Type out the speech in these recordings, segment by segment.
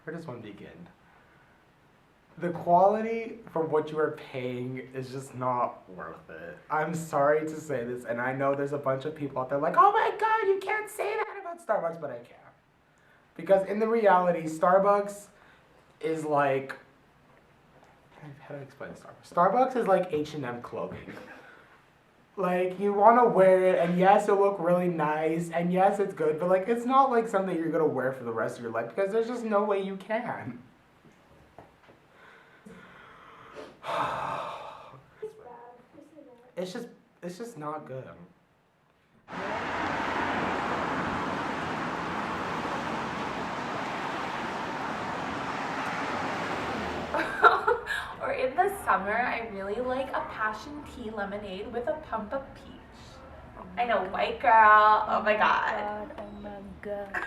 where does one begin? The quality for what you are paying is just not worth it. I'm sorry to say this, and I know there's a bunch of people out there like, oh my god, you can't say that about Starbucks, but I can. Because in the reality, Starbucks is like, how do I explain Starbucks? Starbucks is like H&M clothing. Like, you want to wear it, and yes, it'll look really nice, and yes, it's good, but like, it's not like something you're going to wear for the rest of your life, because there's just no way you can. It's just not good. Or in the summer, I really like a passion tea lemonade with a pump of peach. I know, white girl. Oh my god. Oh my god.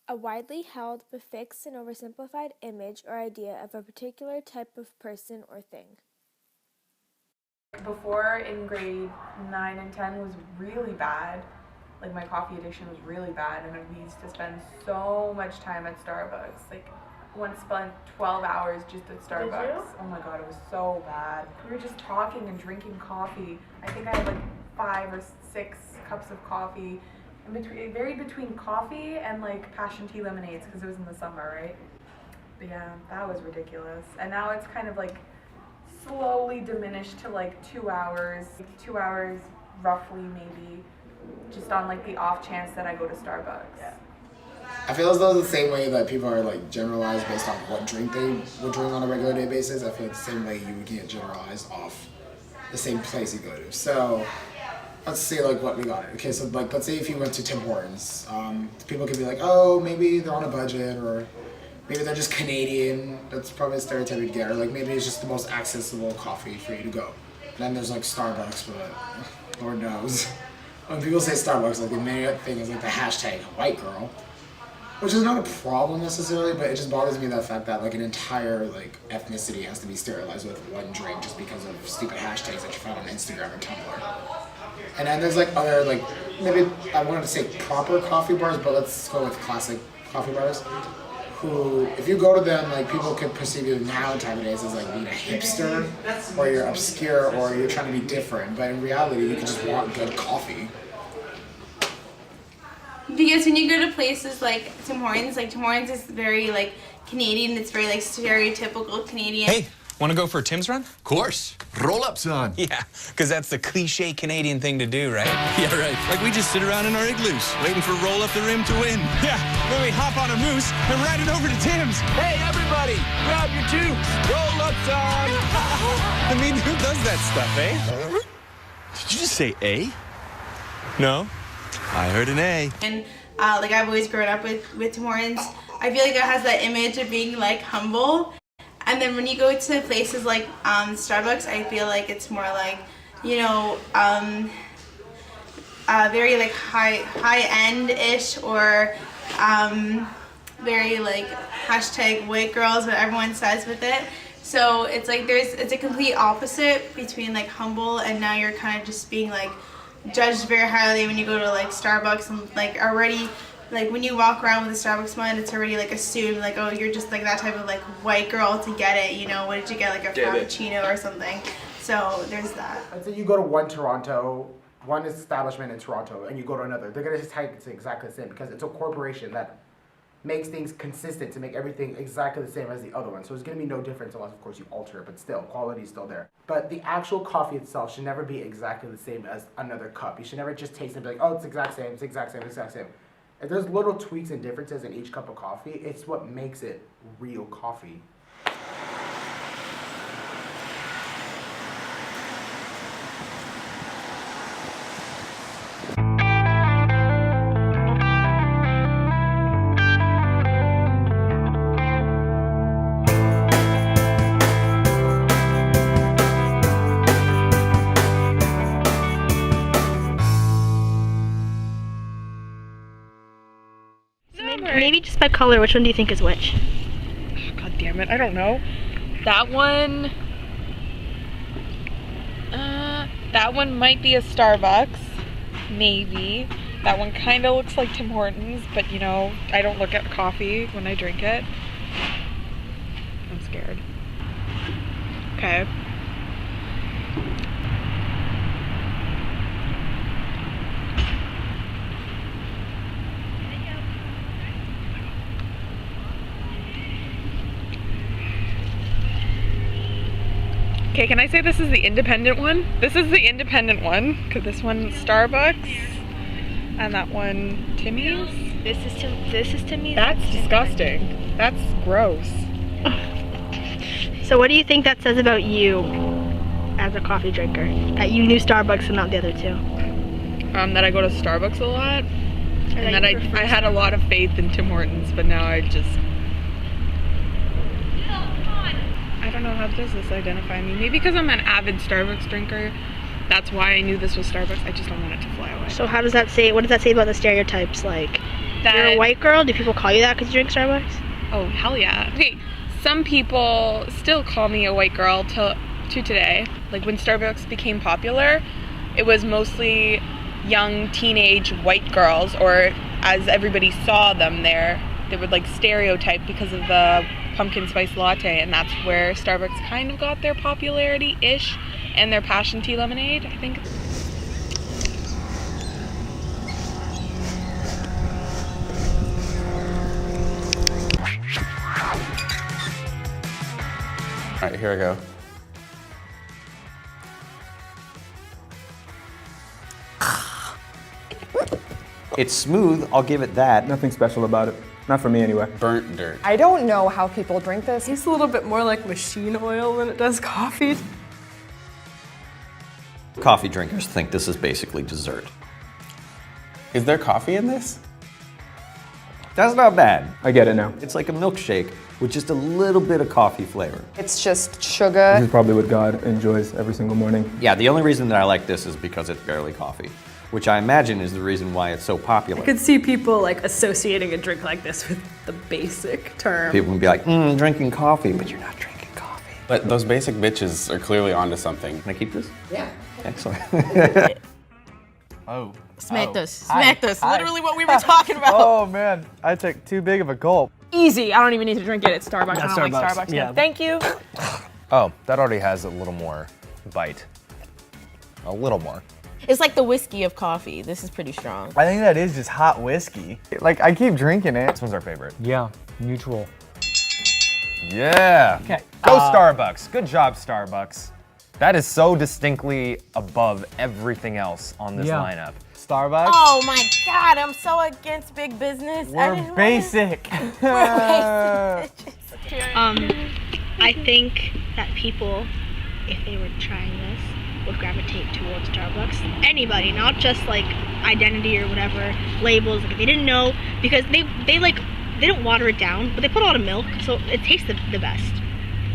A widely held but fixed and oversimplified image or idea of a particular type of person or thing. Before, in grade 9 and 10 was really bad. Like, my coffee addiction was really bad, and we used to spend so much time at Starbucks. Like, once spent 12 hours just at Starbucks. Oh my god, it was so bad. We were just talking and drinking coffee. I think I had like 5 or 6 cups of coffee. It varied between coffee and like passion tea lemonades because it was in the summer, right? But yeah, that was ridiculous. And now it's kind of like slowly diminished to like 2 hours, 2 hours roughly maybe, just on like the off chance that I go to Starbucks. Yeah. I feel as though the same way that people are like generalized based on what drink they would drink on a regular day basis, I feel like the same way you would get generalized off the same place you go to. So let's say like what we got. Okay, so like let's say if you went to Tim Hortons, people could be like, oh, maybe they're on a budget, or maybe they're just Canadian. That's probably a stereotype you'd get, or like maybe it's just the most accessible coffee for you to go. Then there's like Starbucks, but Lord knows. When people say Starbucks, like the main thing is like the hashtag white girl, which is not a problem necessarily, but it just bothers me that fact that like an entire like ethnicity has to be sterilized with one drink just because of stupid hashtags that you find on Instagram or Tumblr. And then there's like other like, maybe I wanted to say proper coffee bars, but let's go with classic coffee bars, who, if you go to them, like people could perceive you nowadays as like being a hipster, or you're obscure, or you're trying to be different, but in reality you can just want good coffee. Because when you go to places like Tim Hortons is very like Canadian, it's very like stereotypical Canadian. Hey, want to go for a Tim's run? Of course. Roll-ups on. Yeah, because that's the cliche Canadian thing to do, right? Yeah, right. Like we just sit around in our igloos, waiting for roll up the rim to win. Yeah, then we hop on a moose and ride it over to Tim's. Hey, everybody, grab your tubes. Roll-ups on. I mean, who does that stuff, eh? Did you just say A? No. I heard an A. And like I've always grown up with Tim Hortons. I feel like it has that image of being like humble. And then when you go to places like Starbucks, I feel like it's more like, you know, very like high-end-ish, or very like hashtag white girls, what everyone says with it. So it's like it's a complete opposite between like humble, and now you're kind of just being like judged very highly when you go to like Starbucks, and like already like when you walk around with a Starbucks mug, it's already like assumed like, oh, you're just like that type of like white girl to get it, you know, what did you get, like a frappuccino or something. So there's that. Let's say you go to one establishment in Toronto, and you go to another, they're gonna just type it's exactly the same because it's a corporation that makes things consistent to make everything exactly the same as the other one. So it's going to be no difference unless, of course, you alter it, but still, quality is still there. But the actual coffee itself should never be exactly the same as another cup. You should never just taste it and be like, oh, it's the exact same, it's the exact same, it's the exact same. If there's little tweaks and differences in each cup of coffee, it's what makes it real coffee. Maybe just by color, which one do you think is which? God damn it, I don't know. That one might be a Starbucks. maybe. That one kind of looks like Tim Hortons, but you know, I don't look at coffee when I drink it. I'm scared. Okay. Okay, can I say this is the independent one? This is the independent one, because this one's Starbucks, and that one Timmy's. This is Timmy's. That's disgusting. That's gross. So what do you think that says about you as a coffee drinker? That you knew Starbucks and not the other two? That I go to Starbucks a lot, and that you I had a lot of faith in Tim Hortons, but now I don't know, how does this identify me? Maybe because I'm an avid Starbucks drinker. That's why I knew this was Starbucks. I just don't want it to fly away. So how does that say, what does that say about the stereotypes? Like, That you're a white girl? Do people call you that because you drink Starbucks? Oh, hell yeah. Okay, some people still call me a white girl to today. Like when Starbucks became popular, it was mostly young teenage white girls, or as everybody saw them there, they would like stereotype because of the pumpkin spice latte, and that's where Starbucks kind of got their popularity-ish, and their passion tea lemonade, I think. All right, here I go. It's smooth, I'll give it that. Nothing special about it. Not for me anyway. Burnt dirt. I don't know how people drink this. It tastes a little bit more like machine oil than it does coffee. Coffee drinkers think this is basically dessert. Is there coffee in this? That's not bad. I get it now. It's like a milkshake with just a little bit of coffee flavor. It's just sugar. This is probably what God enjoys every single morning. Yeah, the only reason that I like this is because it's barely coffee, which I imagine is the reason why it's so popular. I could see people like associating a drink like this with the basic term. People would be like, drinking coffee, but you're not drinking coffee. But those basic bitches are clearly onto something. Can I keep this? Yeah. Excellent. Oh. Smack this. Hi. Smack this. Hi. Literally what we were talking about. Oh man, I took too big of a gulp. Easy. I don't even need to drink it. It's Starbucks. That's I don't like Starbucks. Starbucks. Yeah. No. Thank you. Oh, that already has a little more bite. A little more. It's like the whiskey of coffee. This is pretty strong. I think that is just hot whiskey. Like, I keep drinking it. This one's our favorite. Yeah, neutral. Yeah. Okay. Go Starbucks. Good job, Starbucks. That is so distinctly above everything else on this lineup. Starbucks. Oh my God, I'm so against big business. We're basic. We're basic. I think that people, if they were trying this, would gravitate towards Starbucks. Anybody, not just like identity or whatever, labels. Like if they didn't know, because they don't water it down, but they put a lot of milk, so it tastes the best.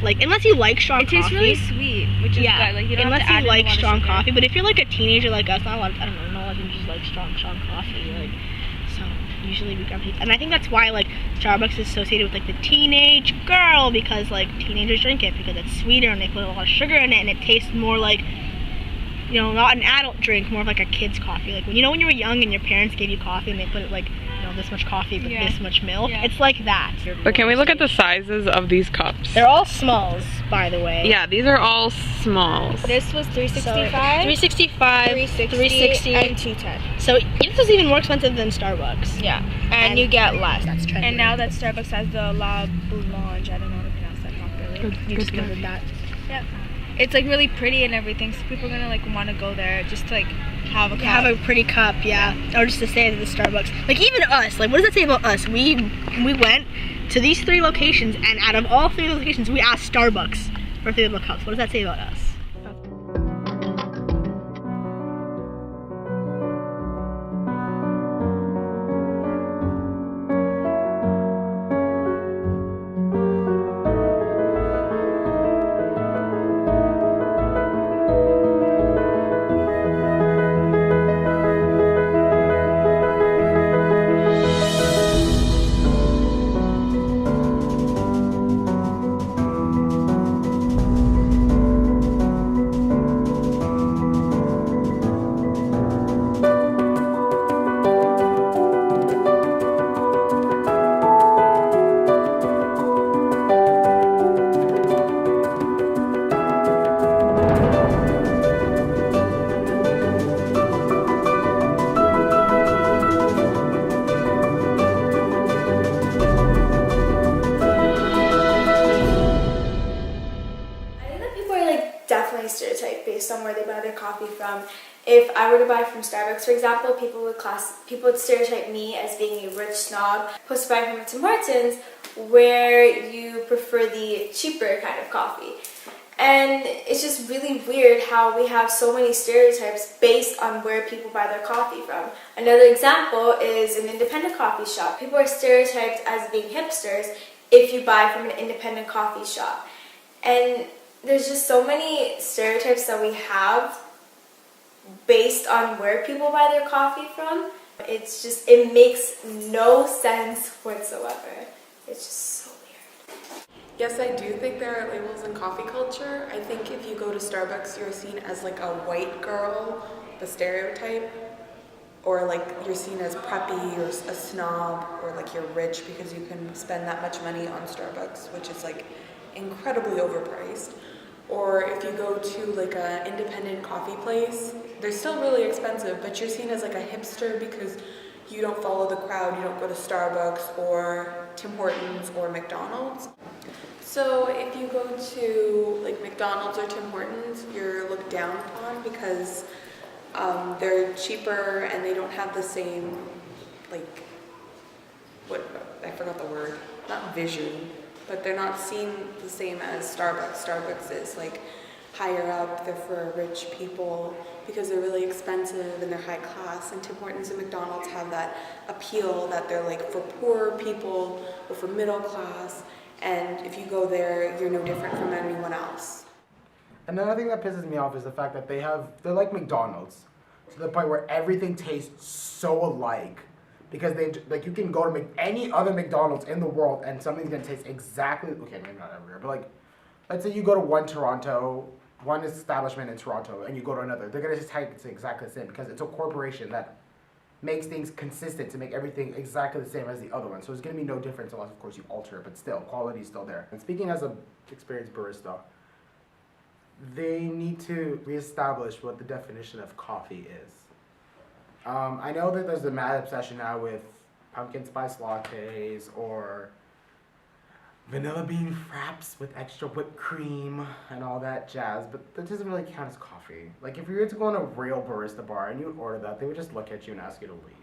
Like unless you like strong coffee. It tastes really sweet, which is good. Like you don't unless have to add you like in a lot of strong sugar. coffee. But if you're like a teenager like us, not a lot of, I don't know, not a lot of people just like strong coffee. Like so usually we gravitate, and I think that's why like Starbucks is associated with like the teenage girl, because like teenagers drink it because it's sweeter and they put a lot of sugar in it and it tastes more like, you know, not an adult drink, more of like a kid's coffee. Like when you were young and your parents gave you coffee and they put it like, you know, this much coffee but this much milk. Yeah. It's like that. But can we look at the sizes of these cups? They're all smalls, by the way. Yeah, these are all smalls. This was $365. 365, 360, and $210. So this was even more expensive than Starbucks. Yeah, and you get less. That's trendy. And now that Starbucks has the La Boulange, I don't know how to pronounce that properly. You just noted that. Yep. It's like really pretty and everything, so people are gonna like want to go there just to like have a cup. Have a pretty cup, yeah. Or just to stay at the Starbucks. Like even us, like what does that say about us? We went to these 3 locations, and out of all 3 locations, we asked Starbucks for 3 little cups. What does that say about us? I were to buy from Starbucks, for example, people would stereotype me as being a rich snob. Opposed to buying from Tim Hortons, where you prefer the cheaper kind of coffee. And it's just really weird how we have so many stereotypes based on where people buy their coffee from. Another example is an independent coffee shop. People are stereotyped as being hipsters if you buy from an independent coffee shop. And there's just so many stereotypes that we have based on where people buy their coffee from. It makes no sense whatsoever. It's just so weird. Yes, I do think there are labels in coffee culture. I think if you go to Starbucks, you're seen as like a white girl, the stereotype, or like you're seen as preppy or a snob, or like you're rich because you can spend that much money on Starbucks, which is like incredibly overpriced. Or if you go to like an independent coffee place, they're still really expensive, but you're seen as like a hipster because you don't follow the crowd, you don't go to Starbucks or Tim Hortons or McDonald's. So if you go to like McDonald's or Tim Hortons, you're looked down upon because they're cheaper and they don't have the same, like, I forgot the word, not vision, but they're not seen the same as Starbucks. Starbucks is like higher up, they're for rich people because they're really expensive and they're high class, and Tim Hortons and McDonald's have that appeal that they're like for poor people or for middle class, and if you go there, you're no different from anyone else. Another thing that pisses me off is the fact that they're like McDonald's, to the point where everything tastes so alike. Because you can go to any other McDonald's in the world and something's gonna taste exactly, okay, maybe not everywhere, but like, let's say you go to one establishment in Toronto, and you go to another, they're gonna just taste exactly the same because it's a corporation that makes things consistent to make everything exactly the same as the other one. So it's gonna be no difference unless, of course, you alter it, but still, quality is still there. And speaking as an experienced barista, they need to reestablish what the definition of coffee is. I know that there's a mad obsession now with pumpkin spice lattes or vanilla bean fraps with extra whipped cream and all that jazz, but that doesn't really count as coffee. Like, if you were to go in a real barista bar and you would order that, they would just look at you and ask you to leave.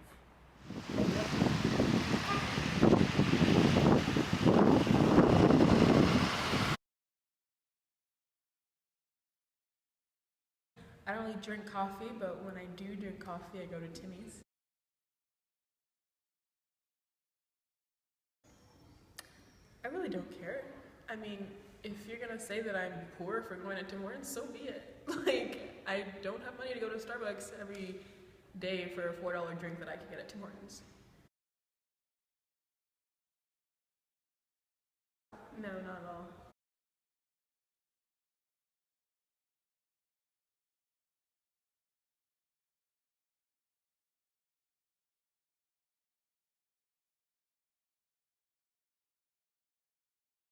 I don't really drink coffee, but when I do drink coffee, I go to Timmy's. I really don't care. I mean, if you're gonna say that I'm poor for going to Tim Hortons, so be it. Like, I don't have money to go to Starbucks every day for a $4 drink that I can get at Tim Hortons. No, not at all.